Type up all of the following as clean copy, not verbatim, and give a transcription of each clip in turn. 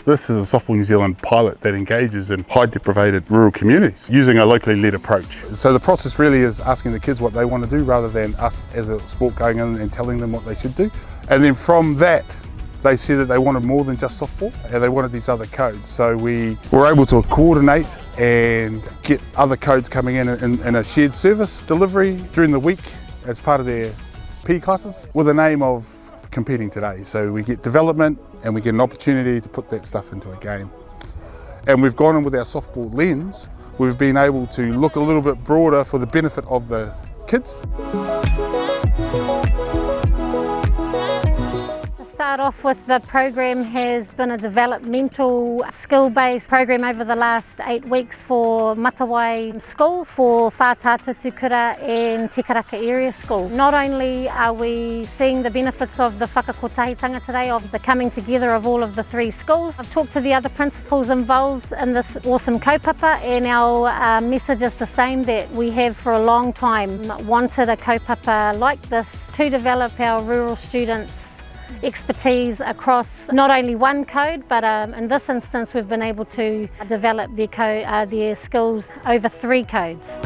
This is a Softball New Zealand pilot that engages in high deprivated rural communities using a locally led approach. So the process really is asking the kids what they want to do rather than us as a sport going in and telling them what they should do. And then from that, they said that they wanted more than just softball and they wanted these other codes. So we were able to coordinate and get other codes coming in a shared service delivery during the week as part of their PE classes with the name of competing today. So we get development and we get an opportunity to put that stuff into a game. And we've gone in with our softball lens. We've been able to look a little bit broader for the benefit of the kids. Start off with, the program has been a developmental skill-based program over the last 8 weeks for Matawai School, for Whātata Tukura and Te Karaka Area School. Not only are we seeing the benefits of the whakakotahitanga today, of the coming together of all of the 3 schools, I've talked to the other principals involved in this awesome kaupapa, and our message is the same, that we have for a long time wanted a kaupapa like this to develop our rural students' expertise across not only one code, but in this instance we've been able to develop their skills over 3 codes.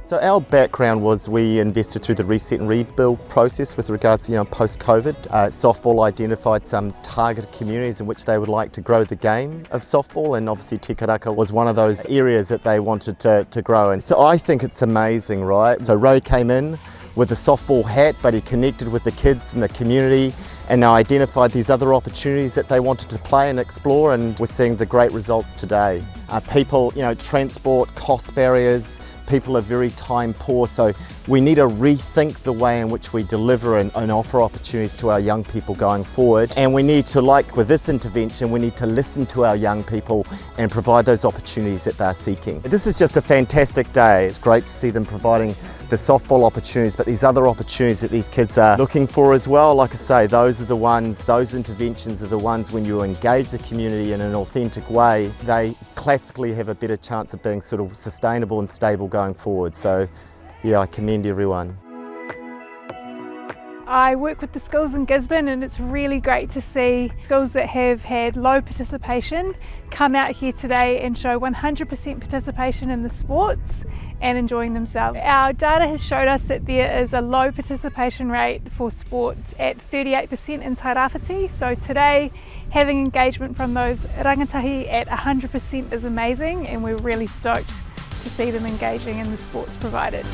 So our background was we invested through the reset and rebuild process with regards to post-COVID. Softball identified some targeted communities in which they would like to grow the game of softball, and obviously Te Karaka was one of those areas that they wanted to grow. And so I think it's amazing, right? So Ray came in with a softball hat, but he connected with the kids in the community and now identified these other opportunities that they wanted to play and explore, and we're seeing the great results today. People, transport, cost barriers, people are very time poor, so we need to rethink the way in which we deliver and offer opportunities to our young people going forward. And we need to, like with this intervention, we need to listen to our young people and provide those opportunities that they're seeking. This is just a fantastic day. It's great to see them providing the softball opportunities, but these other opportunities that these kids are looking for as well. Like I say, those interventions are the ones when you engage the community in an authentic way, they classically have a better chance of being sort of sustainable and stable going forward. So yeah, I commend everyone. I work with the schools in Gisborne, and it's really great to see schools that have had low participation come out here today and show 100% participation in the sports and enjoying themselves. Our data has showed us that there is a low participation rate for sports at 38% in Tairāwhiti. So today, having engagement from those rangatahi at 100% is amazing, and we're really stoked to see them engaging in the sports provided.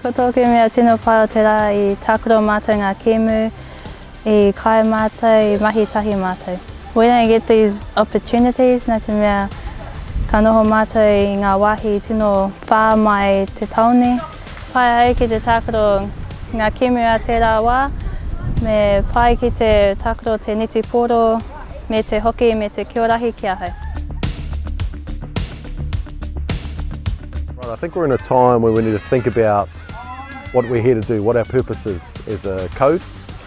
Ko tōku mea tino pai o te rā I tākuro mātou ngā kēmu, I kai mātou, I mahi tahi mātou. We don't get these opportunities, nā te mea ka noho mātou I ngā wāhi tino whā mai te taone. Pai ai ki te tākuro ngā kēmu a te rā wā, me pai ki te tākuro te neti pōro, me te hoki, me te kiorahi kia hau. I think we're in a time where we need to think about what we're here to do, what our purpose is as a code.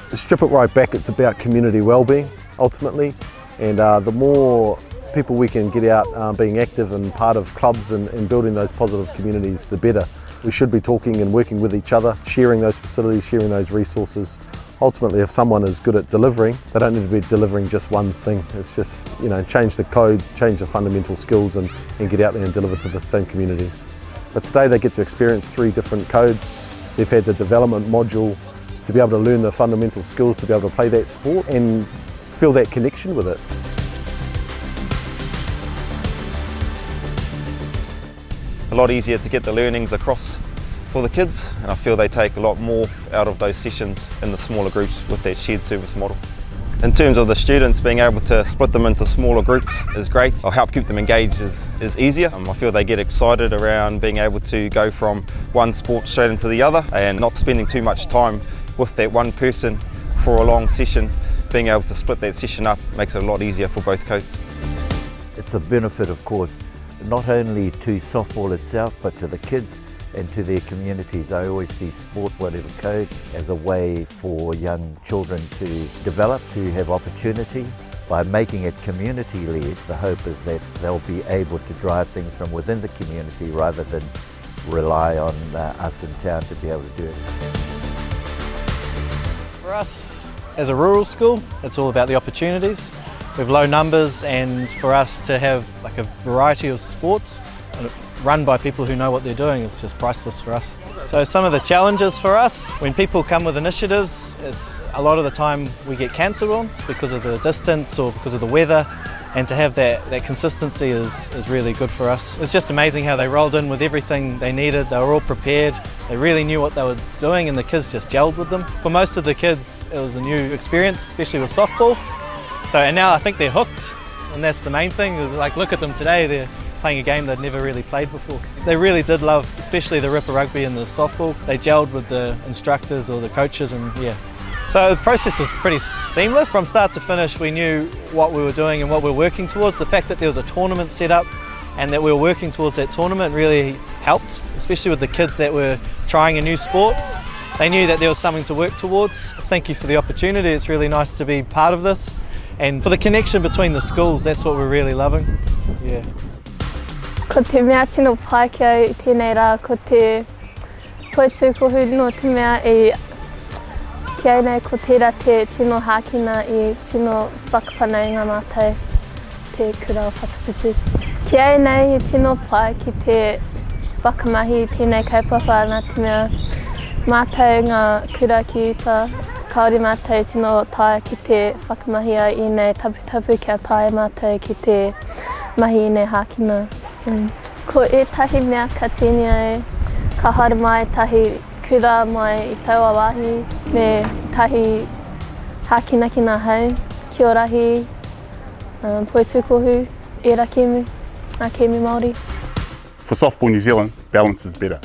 To strip it right back, it's about community well-being ultimately, and the more people we can get out being active and part of clubs and building those positive communities, the better. We should be talking and working with each other, sharing those facilities, sharing those resources. Ultimately, if someone is good at delivering, they don't need to be delivering just one thing. It's just, change the code, change the fundamental skills and get out there and deliver to the same communities. But today they get to experience 3 different codes. They've had the development module to be able to learn the fundamental skills to be able to play that sport and feel that connection with it. A lot easier to get the learnings across for the kids, and I feel they take a lot more out of those sessions in the smaller groups with that shared service model. In terms of the students, being able to split them into smaller groups is great. I'll help keep them engaged is easier. I feel they get excited around being able to go from one sport straight into the other and not spending too much time with that one person for a long session. Being able to split that session up makes it a lot easier for both codes. It's a benefit, of course, not only to softball itself, but to the kids and to their communities. I always see sport, whatever code, as a way for young children to develop, to have opportunity. By making it community-led, the hope is that they'll be able to drive things from within the community rather than rely on us in town to be able to do it. For us, As a rural school, it's all about the opportunities. We have low numbers, and for us to have like a variety of sports run by people who know what they're doing is just priceless for us. So some of the challenges for us, when people come with initiatives, it's a lot of the time we get cancelled on because of the distance or because of the weather, and to have that consistency is really good for us. It's just amazing how they rolled in with everything they needed. They were all prepared, they really knew what they were doing, and the kids just gelled with them. For most of the kids, it was a new experience, especially with softball. So, and now I think they're hooked, and that's the main thing. Like, look at them today, they're playing a game they'd never really played before. They really did love, especially the Ripper Rugby and the softball. They gelled with the instructors or the coaches, and yeah. So the process was pretty seamless. From start to finish, we knew what we were doing and what we were working towards. The fact that there was a tournament set up and that we were working towards that tournament really helped, especially with the kids that were trying a new sport. They knew that there was something to work towards. Thank you for the opportunity. It's really nice to be part of this. And for the connection between the schools, that's what we're really loving. Yeah. Ko te mea tino Pākehā I tēnei rā, ko te poetūkohu no te mea I kia nei ko tērā te tino hākina I tino whakawhanaunga mātou te kura o whakatutu. Kia nei he tino pai ki te whakamahi tēnei kaupapa nā te mea mātou ngā kura ki uta. Kāore mātou tino tae ki te whakamahi ai I nei taputapu kia tae mātou ki te mahi I nei hākina. Ko ētahi mea ka tēnei ai, ka haere mai tahi kura mai I taua wāhi me tahi hākina ki ngā hau, kia ora hi, poetūkohu, e rā kēmu, ngā kēmu Māori. For Softball New Zealand, balance is better.